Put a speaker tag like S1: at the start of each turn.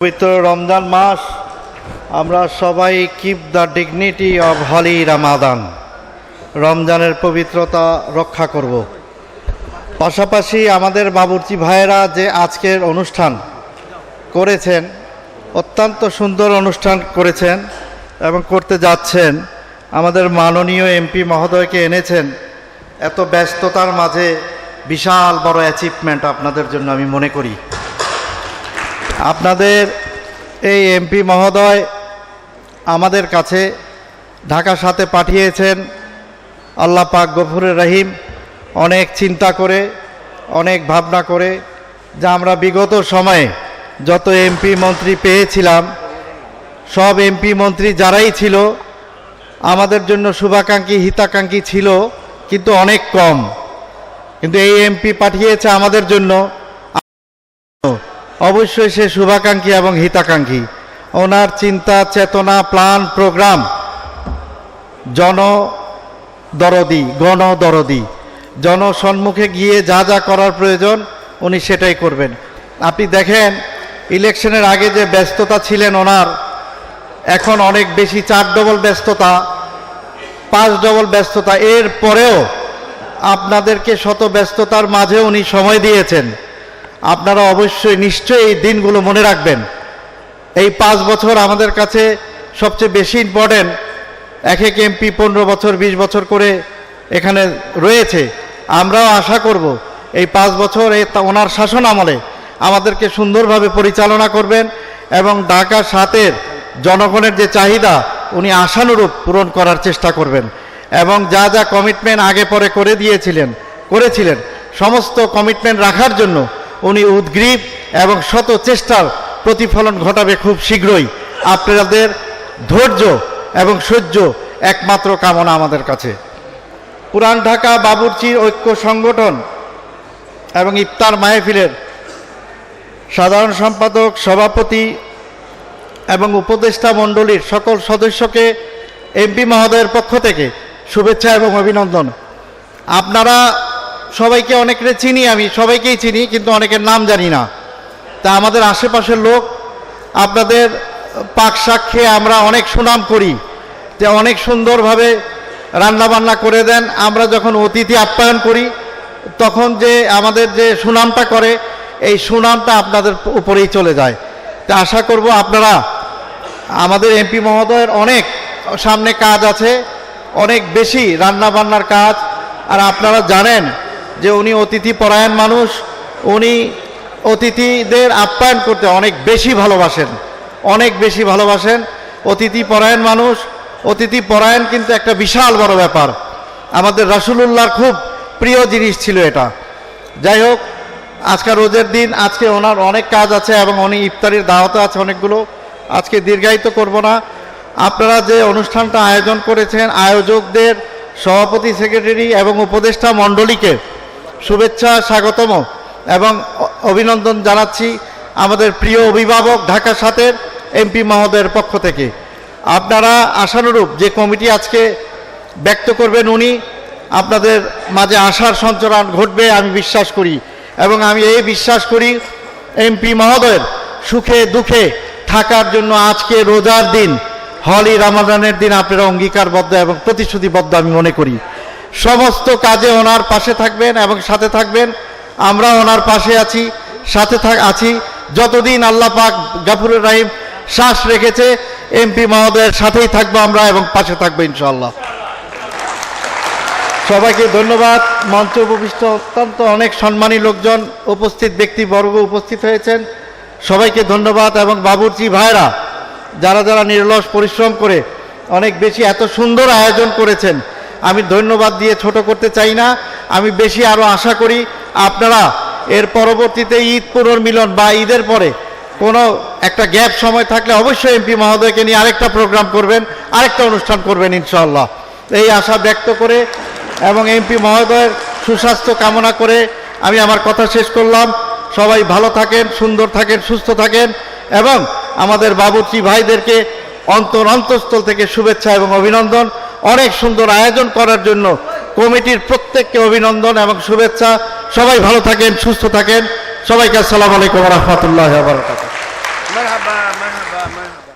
S1: পবিত্র রমজান মাস আমরা সবাই কিপ দ্য ডিগনিটি অব হলি রামাদান, রমজানের পবিত্রতা রক্ষা করব। পাশাপাশি আমাদের বাবুর্চি ভাইয়েরা যে আজকের অনুষ্ঠান করেছেন, অত্যন্ত সুন্দর অনুষ্ঠান করেছেন এবং করতে যাচ্ছেন। আমাদের মাননীয় এমপি মহোদয়কে এনেছেন এত ব্যস্ততার মাঝে, বিশাল বড় অ্যাচিভমেন্ট আপনাদের জন্য আমি মনে করি। আপনাদের এই এমপি মহোদয় আমাদের কাছে ঢাকা সাথে পাঠিয়েছেন আল্লাহ পাক গফুরে রহিম, অনেক চিন্তা করে, অনেক ভাবনা করে, যা আমরা বিগত সময়ে যত এমপি মন্ত্রী পেয়েছিলাম, সব এমপি মন্ত্রী যারাই ছিল আমাদের জন্য শুভাকাঙ্ক্ষী হিতাকাঙ্ক্ষী ছিল, কিন্তু অনেক কম। কিন্তু এই এমপি পাঠিয়েছে আমাদের জন্য, অবশ্যই সে শুভাকাঙ্ক্ষী এবং হিতাকাঙ্ক্ষী। ওনার চিন্তা চেতনা প্ল্যান প্রোগ্রাম জনদরদি, গণদরদি, জনসম্মুখে গিয়ে যা যা করার প্রয়োজন উনি সেটাই করবেন। আপনি দেখেন ইলেকশনের আগে যে ব্যস্ততা ছিলেন ওনার, এখন অনেক বেশি, 4 ডবল ব্যস্ততা, 5 ডবল ব্যস্ততা। এর পরেও আপনাদেরকে শত ব্যস্ততার মাঝে উনি সময় দিয়েছেন। আপনারা অবশ্যই নিশ্চয়ই এই দিনগুলো মনে রাখবেন। এই 5 বছর আমাদের কাছে সবচেয়ে বেশি ইম্পর্টেন্ট। এক এক এমপি 15 বছর 20 বছর করে এখানে রয়েছে। আমরাও আশা করব এই 5 বছর ওনার শাসন আমলে আমাদেরকে সুন্দরভাবে পরিচালনা করবেন এবং ঢাকা 7-এর জনগণের যে চাহিদা উনি আশানুরূপ পূরণ করার চেষ্টা করবেন এবং যা যা কমিটমেন্ট আগে পরে করেছিলেন সমস্ত কমিটমেন্ট রাখার জন্য উনি উদ্গ্রীব এবং শত চেষ্টার প্রতিফলন ঘটাবে খুব শীঘ্রই। আপনাদের ধৈর্য এবং সহ্য একমাত্র কামনা আমাদের কাছে। পুরান ঢাকা বাবুর্চির ঐক্য সংগঠন এবং ইফতার মাহফিলের সাধারণ সম্পাদক, সভাপতি এবং উপদেষ্টা মণ্ডলীর সকল সদস্যকে এমপি মহোদয়ের পক্ষ থেকে শুভেচ্ছা এবং অভিনন্দন। আপনারা সবাইকে অনেকের চিনি, আমি সবাইকেই চিনি, কিন্তু অনেকের নাম জানি না। তা আমাদের আশেপাশের লোক আপনাদের পাক শাক খেয়ে আমরা অনেক সুনাম করি যে অনেক সুন্দরভাবে রান্নাবান্না করে দেন। আমরা যখন অতিথি আপ্যায়ন করি তখন যে আমাদের যে সুনামটা করে, এই সুনামটা আপনাদের উপরেই চলে যায়। তা আশা করব আপনারা, আমাদের এমপি মহোদয়ের অনেক সামনে কাজ আছে, অনেক বেশি রান্নাবান্নার কাজ। আর আপনারা জানেন যে উনি অতিথি পরায়ণ মানুষ, উনি অতিথিদের আপ্যায়ন করতে অনেক বেশি ভালোবাসেন, অনেক বেশি ভালোবাসেন। অতিথি পরায়ণ মানুষ, অতিথি পরায়ণ কিন্তু একটা বিশাল বড় ব্যাপার। আমাদের রাসূলুল্লাহর খুব প্রিয় জিনিস ছিল এটা। যাই হোক, আজকে রোজের দিন, আজকে ওনার অনেক কাজ আছে এবং উনি ইফতারির দাওয়াতে আছে অনেকগুলো, আজকে দীর্ঘায়িত করব না। আপনারা যে অনুষ্ঠানটা আয়োজন করেছেন, আয়োজকদের, সভাপতি, সেক্রেটারি এবং উপদেষ্টা মণ্ডলীকে শুভেচ্ছা, স্বাগতম এবং অভিনন্দন জানাচ্ছি আমাদের প্রিয় অভিভাবক ঢাকা 7-এর এমপি মহোদয়ের পক্ষ থেকে। আপনারা আশানুরূপ যে কমিটি আজকে ব্যক্ত করবেন, উনি আপনাদের মাঝে আশার সঞ্চারণ ঘটবে আমি বিশ্বাস করি। এবং আমি এই বিশ্বাস করি এমপি মহোদয়ের সুখে দুঃখে থাকার জন্য আজকে রোজার দিন, হলি রামাদানের দিন আপনারা অঙ্গীকারবদ্ধ এবং প্রতিশ্রুতিবদ্ধ আমি মনে করি। সমস্ত কাজে ওনার পাশে থাকবেন এবং সাথে থাকবেন। আমরা ওনার পাশে আছি, সাথে আছি যতদিন আল্লাহ পাক গফুরুর রহিম শ্বাস রেখেছে। এমপি মহোদয়ের সাথেই থাকবো আমরা এবং পাশে থাকবো ইনশাআল্লাহ। সবাইকে ধন্যবাদ। মঞ্চে উপবিষ্ট অত্যন্ত অনেক সম্মানী লোকজন, উপস্থিত ব্যক্তিবর্গ উপস্থিত হয়েছেন, সবাইকে ধন্যবাদ। এবং বাবুর্চি ভাইরা যারা যারা নিরলস পরিশ্রম করে অনেক বেশি এত সুন্দর আয়োজন করেছেন, আমি ধন্যবাদ দিয়ে ছোট করতে চাই না। আমি বেশি আরও আশা করি আপনারা এর পরবর্তীতে ঈদ পুনর্মিলন বা ঈদের পরে কোনো একটা গ্যাপ সময় থাকলে অবশ্যই এমপি মহোদয়কে নিয়ে আরেকটা প্রোগ্রাম করবেন, আরেকটা অনুষ্ঠান করবেন ইনশাআল্লাহ। এই আশা ব্যক্ত করে এবং এমপি মহোদয়ের সুস্বাস্থ্য কামনা করে আমি আমার কথা শেষ করলাম। সবাই ভালো থাকেন, সুন্দর থাকেন, সুস্থ থাকেন এবং আমাদের বাবুর্চি ভাইদেরকে অন্তঃস্থল থেকে শুভেচ্ছা এবং অভিনন্দন। অনেক সুন্দর আয়োজন করার জন্য কমিটির প্রত্যেককে অভিনন্দন এবং শুভেচ্ছা। সবাই ভালো থাকেন, সুস্থ থাকেন। সবাইকে আসসালামু আলাইকুম ওয়া রাহমাতুল্লাহি ওয়া বারাকাতুহু।
S2: مرحبا مرحبا مرحبا